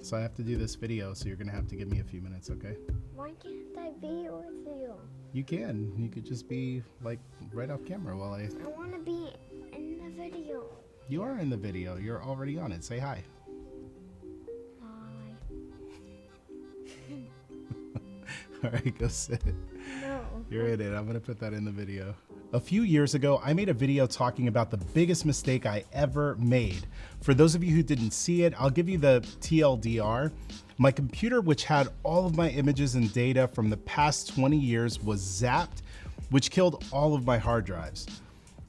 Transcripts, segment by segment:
So I have to do this video, so you're gonna have to give me a few minutes, okay? Why can't I be with you? You can. You could just be like right off camera while I want to be in the video. You are in the video. You're already on it. Say hi. Hi. All right, go sit. No. You're in it. I'm gonna put that in the video. A few years ago, I made a video talking about the biggest mistake I ever made. For those of you who didn't see it, I'll give you the TLDR. My computer, which had all of my images and data from the past 20 years, was zapped, which killed all of my hard drives.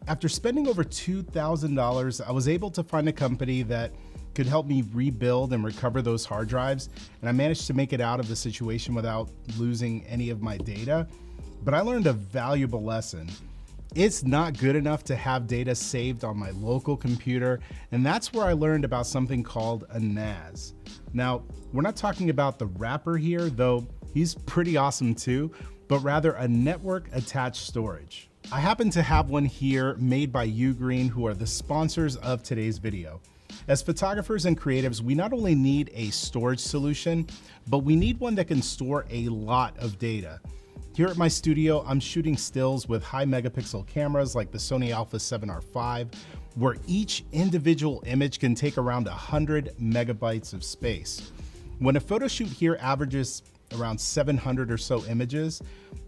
After spending over $2,000, I was able to find a company that could help me rebuild and recover those hard drives, and I managed to make it out of the situation without losing any of my data. But I learned a valuable lesson. It's not good enough to have data saved on my local computer, and that's where I learned about something called a NAS. Now, we're not talking about the wrapper here, though he's pretty awesome too, but rather a network attached storage. I happen to have one here made by Ugreen, who are the sponsors of today's video. As photographers and creatives, we not only need a storage solution, but we need one that can store a lot of data. Here at my studio, I'm shooting stills with high megapixel cameras like the Sony Alpha 7R5, where each individual image can take around 100 megabytes of space. When a photo shoot here averages around 700 or so images,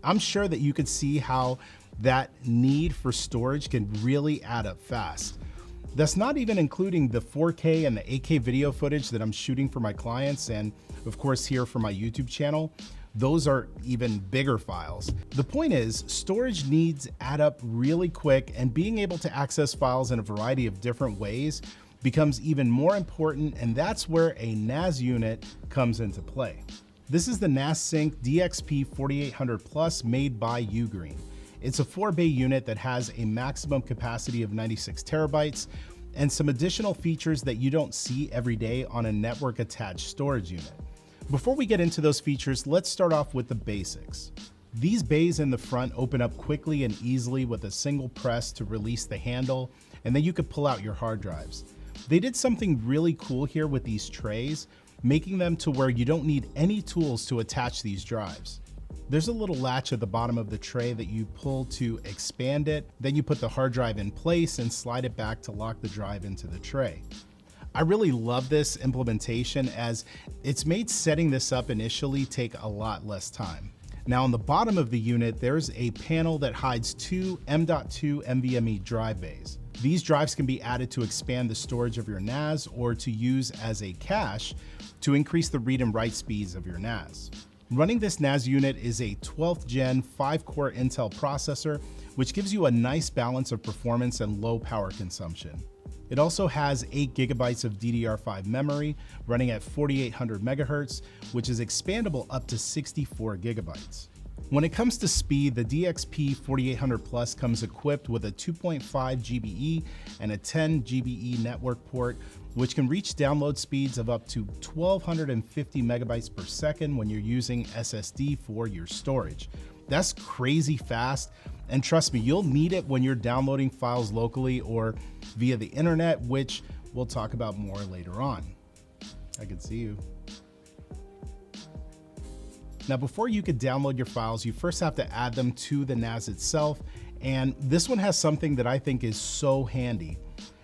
I'm sure that you could see how that need for storage can really add up fast. That's not even including the 4K and the 8K video footage that I'm shooting for my clients and of course here for my YouTube channel. Those are even bigger files. The point is, storage needs add up really quick, and being able to access files in a variety of different ways becomes even more important, and that's where a NAS unit comes into play. This is the NASync DXP 4800 Plus made by Ugreen. It's a 4-bay unit that has a maximum capacity of 96 terabytes and some additional features that you don't see every day on a network attached storage unit. Before we get into those features, let's start off with the basics. These bays in the front open up quickly and easily with a single press to release the handle, and then you could pull out your hard drives. They did something really cool here with these trays, making them to where you don't need any tools to attach these drives. There's a little latch at the bottom of the tray that you pull to expand it, then you put the hard drive in place and slide it back to lock the drive into the tray. I really love this implementation as it's made setting this up initially take a lot less time. Now on the bottom of the unit, there's a panel that hides two M.2 NVMe drive bays. These drives can be added to expand the storage of your NAS or to use as a cache to increase the read and write speeds of your NAS. Running this NAS unit is a 12th gen 5-core Intel processor, which gives you a nice balance of performance and low power consumption. It also has 8 gigabytes of DDR5 memory running at 4800 megahertz, which is expandable up to 64 gigabytes. When it comes to speed, the DXP 4800 Plus comes equipped with a 2.5 GBE and a 10 GBE network port, which can reach download speeds of up to 1250 megabytes per second when you're using SSD for your storage. That's crazy fast, and trust me, you'll need it when you're downloading files locally or via the internet, which we'll talk about more later on. I can see you. Now, before you could download your files, you first have to add them to the NAS itself, and this one has something that I think is so handy.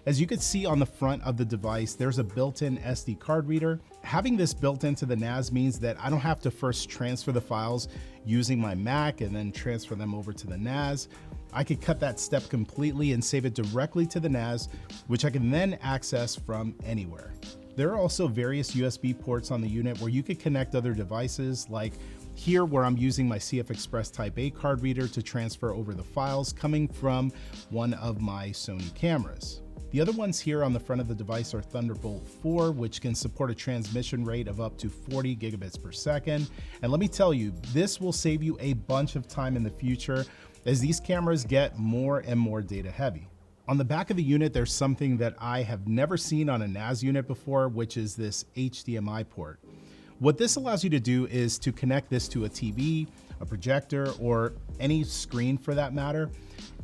As you can see on the front of the device, there's a built-in SD card reader. Having this built into the NAS means that I don't have to first transfer the files using my Mac and then transfer them over to the NAS. I could cut that step completely and save it directly to the NAS, which I can then access from anywhere. There are also various USB ports on the unit where you could connect other devices, like here where I'm using my CF Express Type A card reader to transfer over the files coming from one of my Sony cameras. The other ones here on the front of the device are Thunderbolt 4, which can support a transmission rate of up to 40 gigabits per second. And let me tell you, this will save you a bunch of time in the future as these cameras get more and more data heavy. On the back of the unit, there's something that I have never seen on a NAS unit before, which is this HDMI port. What this allows you to do is to connect this to a TV, a projector, or any screen for that matter.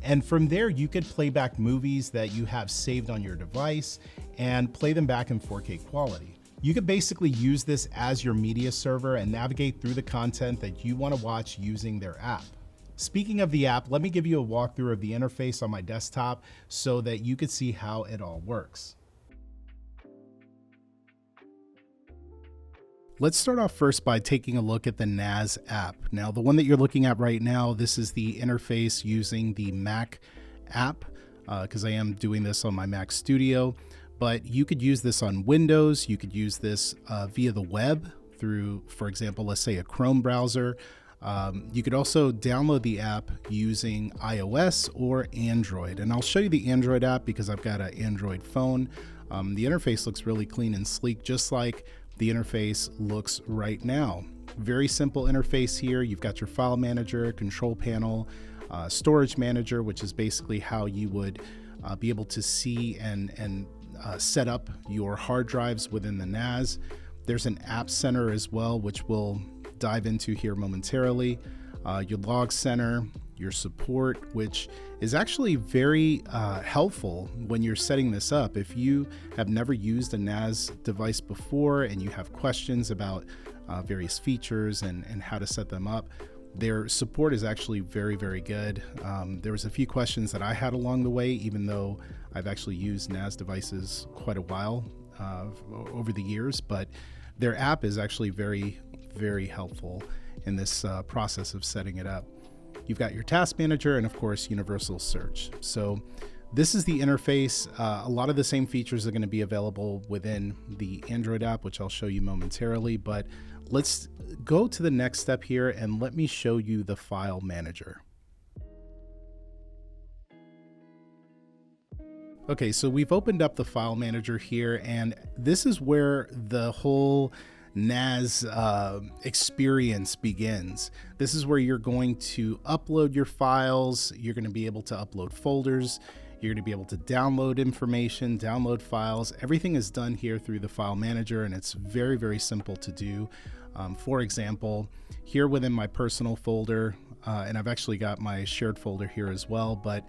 And from there, you could play back movies that you have saved on your device and play them back in 4K quality. You could basically use this as your media server and navigate through the content that you want to watch using their app. Speaking of the app, let me give you a walkthrough of the interface on my desktop so that you could see how it all works. Let's start off first by taking a look at the NAS app. Now, the one that you're looking at right now, this is the interface using the Mac app, because I am doing this on my Mac Studio. But you could use this on Windows. You could use this via the web through, for example, let's say a Chrome browser. You could also download the app using iOS or Android. And I'll show you the Android app because I've got an Android phone. The interface looks really clean and sleek, just like the interface looks right now. Very simple interface here. You've got your file manager, control panel, storage manager, which is basically how you would be able to see and set up your hard drives within the NAS. There's an app center as well, which we'll dive into here momentarily. Your log center, your support, which is actually very helpful when you're setting this up. If you have never used a NAS device before and you have questions about various features and how to set them up, their support is actually very, very good. There was a few questions that I had along the way, even though I've actually used NAS devices quite a while over the years, but their app is actually very, very helpful in this process of setting it up. You've got your task manager and of course, universal search. So this is the interface. A lot of the same features are going to be available within the Android app, which I'll show you momentarily, but let's go to the next step here and let me show you the file manager. Okay, so we've opened up the file manager here, and this is where the whole NAS experience begins. This is where you're going to upload your files. You're going to be able to upload folders. You're going to be able to download information, download files. Everything is done here through the file manager, and it's very, very simple to do. For example, here within my personal folder, and I've actually got my shared folder here as well, but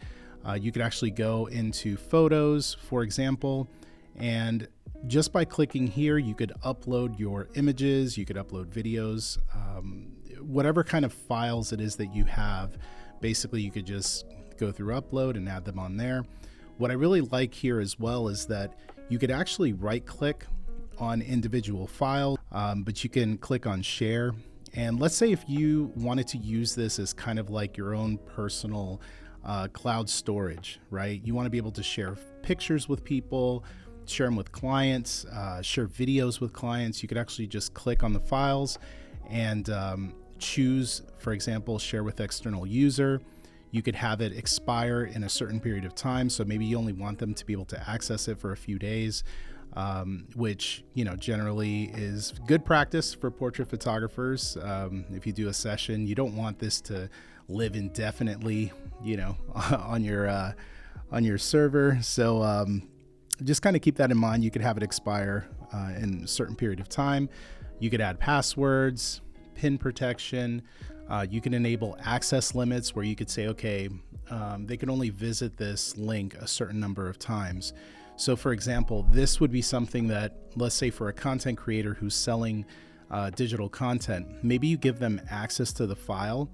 you could actually go into photos, for example, and just by clicking here, you could upload your images, you could upload videos, whatever kind of files it is that you have. Basically, you could just go through upload and add them on there. What I really like here as well is that you could actually right click on individual files, but you can click on share. And let's say if you wanted to use this as kind of like your own personal cloud storage, right? You want to be able to share pictures with people, share them with clients, share videos with clients. You could actually just click on the files and choose, for example, share with external user. You could have it expire in a certain period of time. So maybe you only want them to be able to access it for a few days, which, you know, generally is good practice for portrait photographers. If you do a session, you don't want this to live indefinitely, you know, on your server. So just kind of keep that in mind. You could have it expire in a certain period of time. You could add passwords, PIN protection. You can enable access limits where you could say, okay, they can only visit this link a certain number of times. So for example, this would be something that, let's say for a content creator who's selling digital content, maybe you give them access to the file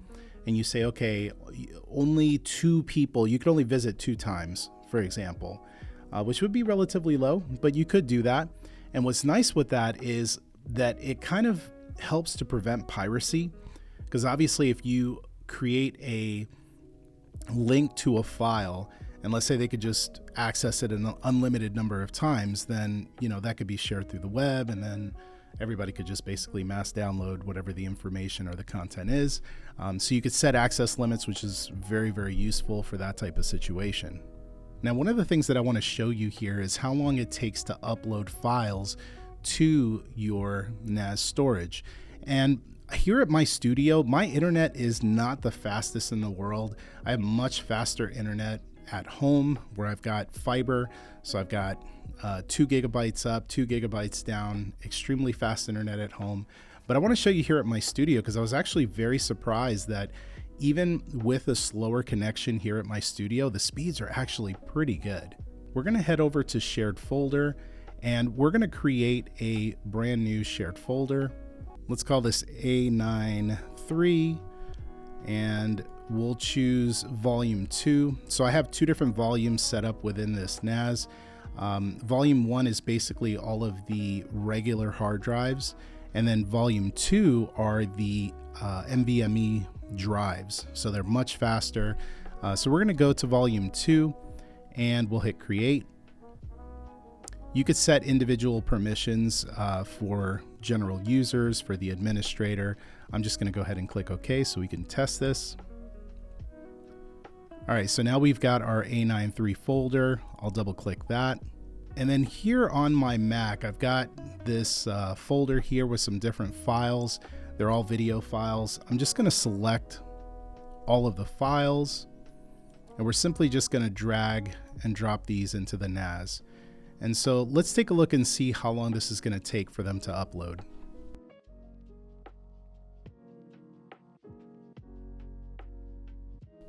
and you say, okay, only 2 people, you can only visit 2 times, for example, which would be relatively low, but you could do that. And what's nice with that is that it kind of helps to prevent piracy, because obviously if you create a link to a file, and let's say they could just access it an unlimited number of times, then, you know, that could be shared through the web, and then everybody could just basically mass download whatever the information or the content is. So you could set access limits, which is very, very useful for that type of situation. Now, one of the things that I want to show you here is how long it takes to upload files to your NAS storage. And here at my studio, my internet is not the fastest in the world. I have much faster internet at home where I've got fiber. So I've got 2 gigabytes up, 2 gigabytes down, extremely fast internet at home. But I want to show you here at my studio because I was actually very surprised that even with a slower connection here at my studio, the speeds are actually pretty good. We're going to head over to shared folder, And we're going to create a brand new shared folder. Let's call this A93, and we'll choose volume 2. So I have 2 different volumes set up within this NAS. Volume 1 is basically all of the regular hard drives, and then volume 2 are the NVMe drives. So they're much faster. So we're going to go to volume 2 and we'll hit create. You could set individual permissions for general users, for the administrator. I'm just going to go ahead and click OK so we can test this. All right, so now we've got our A93 folder. I'll double click that. And then here on my Mac, I've got this folder here with some different files. They're all video files. I'm just going to select all of the files, and we're simply just going to drag and drop these into the NAS. And so let's take a look and see how long this is going to take for them to upload.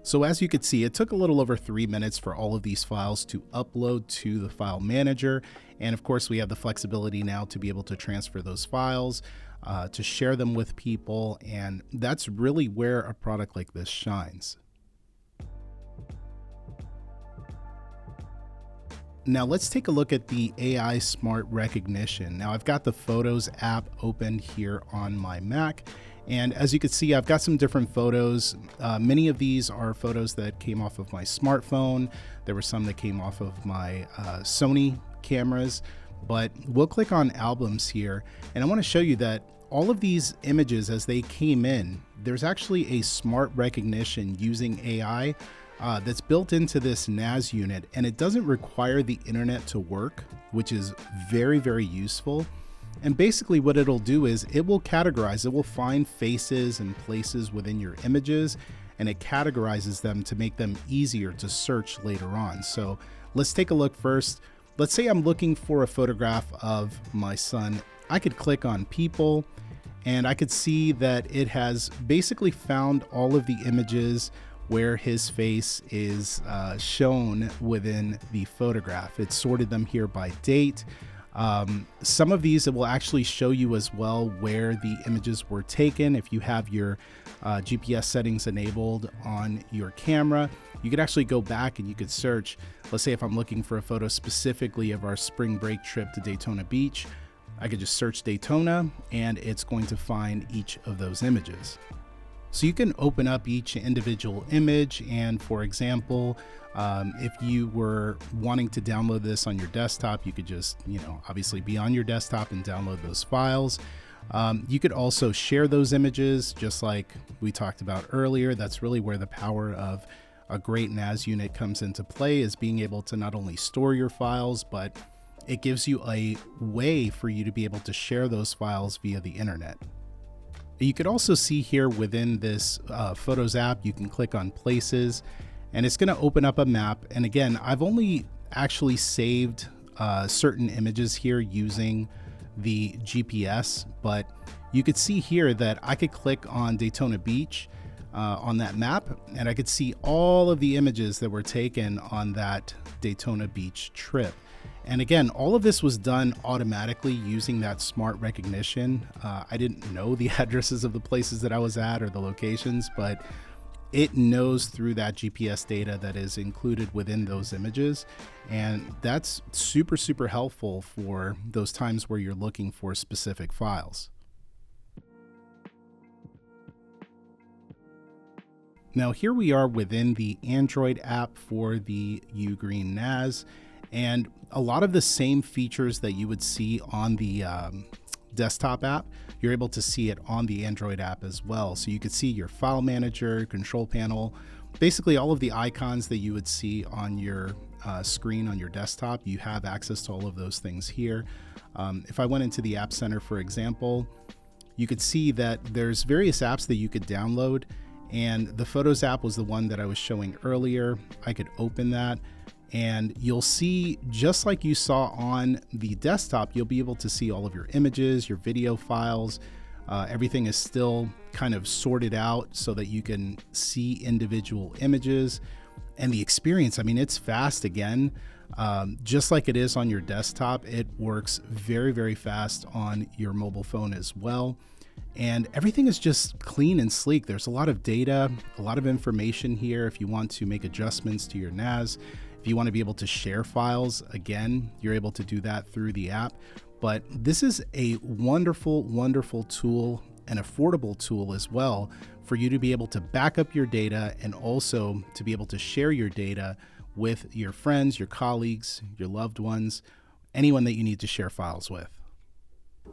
So as you can see, it took a little over 3 minutes for all of these files to upload to the file manager. And of course, we have the flexibility now to be able to transfer those files, to share them with people. And that's really where a product like this shines. Now let's take a look at the AI Smart Recognition. Now I've got the Photos app open here on my Mac. And as you can see, I've got some different photos. Many of these are photos that came off of my smartphone. There were some that came off of my Sony cameras, but we'll click on albums here. And I want to show you that all of these images, as they came in, there's actually a smart recognition using AI that's built into this NAS unit, and it doesn't require the internet to work, which is very, very useful. And basically what it'll do is it will categorize, it will find faces and places within your images, and it categorizes them to make them easier to search later on. So let's take a look first. Let's say I'm looking for a photograph of my son. I could click on people, and I could see that it has basically found all of the images where his face is shown within the photograph. It's sorted them here by date. Some of these, it will actually show you as well where the images were taken. If you have your GPS settings enabled on your camera, you could actually go back and you could search. Let's say if I'm looking for a photo specifically of our spring break trip to Daytona Beach, I could just search Daytona and it's going to find each of those images. So you can open up each individual image, and for example, if you were wanting to download this on your desktop, you could just, obviously be on your desktop and download those files. You could also share those images, just like we talked about earlier. That's really where the power of a great NAS unit comes into play, is being able to not only store your files, but it gives you a way for you to be able to share those files via the internet. You could also see here within this Photos app, you can click on places and it's going to open up a map. And again, I've only actually saved certain images here using the GPS, but you could see here that I could click on Daytona Beach on that map, and I could see all of the images that were taken on that Daytona Beach trip. And again, all of this was done automatically using that smart recognition. I didn't know the addresses of the places that I was at or the locations, but it knows through that GPS data that is included within those images. And that's super, super helpful for those times where you're looking for specific files. Now here we are within the Android app for the Ugreen NAS. And a lot of the same features that you would see on the desktop app, you're able to see it on the Android app as well. So you could see your file manager, control panel, basically all of the icons that you would see on your screen on your desktop. You have access to all of those things here. If I went into the App Center, for example, you could see that there's various apps that you could download, and the Photos app was the one that I was showing earlier. I could open that, and you'll see, just like you saw on the desktop, you'll be able to see all of your images, your video files. Everything is still kind of sorted out so that you can see individual images. And the experience, I mean, it's fast again. Just like it is on your desktop, it works very, very fast on your mobile phone as well. And everything is just clean and sleek. There's a lot of data, a lot of information here. If you want to make adjustments to your NAS, if you want to be able to share files, again, you're able to do that through the app. But this is a wonderful, wonderful tool, an affordable tool as well, for you to be able to back up your data and also to be able to share your data with your friends, your colleagues, your loved ones, anyone that you need to share files with.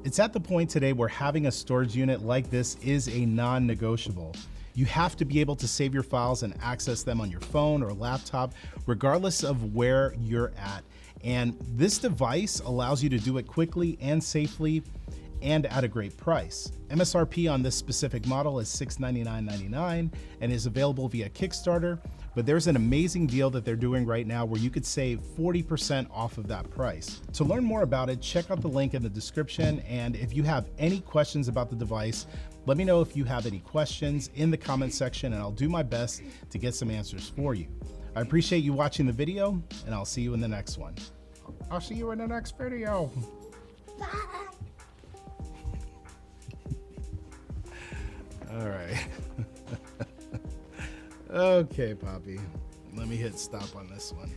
It's at the point today where having a storage unit like this is a non-negotiable. You have to be able to save your files and access them on your phone or laptop, regardless of where you're at. And this device allows you to do it quickly and safely and at a great price. MSRP on this specific model is $699.99 and is available via Kickstarter, but there's an amazing deal that they're doing right now where you could save 40% off of that price. To learn more about it, check out the link in the description, and if you have any questions about the device, let me know if you have any questions in the comment section and I'll do my best to get some answers for you. I appreciate you watching the video, and I'll see you in the next one. I'll see you in the next video. Bye. All right. Okay, Poppy. Let me hit stop on this one.